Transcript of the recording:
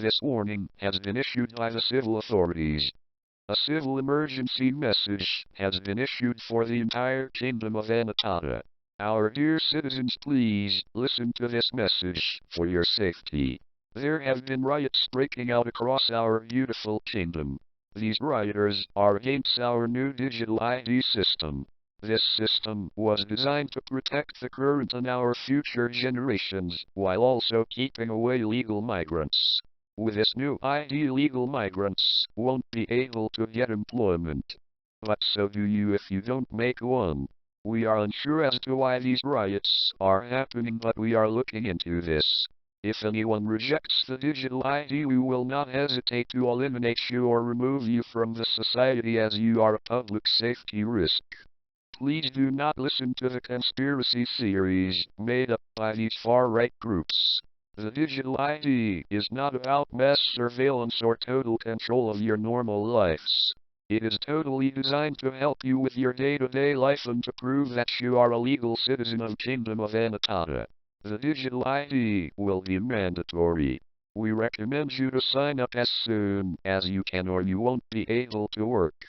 This warning has been issued by the civil authorities. A civil emergency message has been issued for the entire Kingdom of Anatata. Our dear citizens, please listen to this message for your safety. There have been riots breaking out across our beautiful kingdom. These rioters are against our new digital ID system. This system was designed to protect the current and our future generations, while also keeping away illegal migrants. With this new ID, illegal migrants won't be able to get employment. But so do you if you don't make one. We are unsure as to why these riots are happening, but we are looking into this. If anyone rejects the digital ID, we will not hesitate to eliminate you or remove you from the society, as you are a public safety risk. Please do not listen to the conspiracy theories made up by these far-right groups. The digital ID is not about mass surveillance or total control of your normal lives. It is totally designed to help you with your day-to-day life and to prove that you are a legal citizen of Kingdom of Anatata. The digital ID will be mandatory. We recommend you to sign up as soon as you can, or you won't be able to work.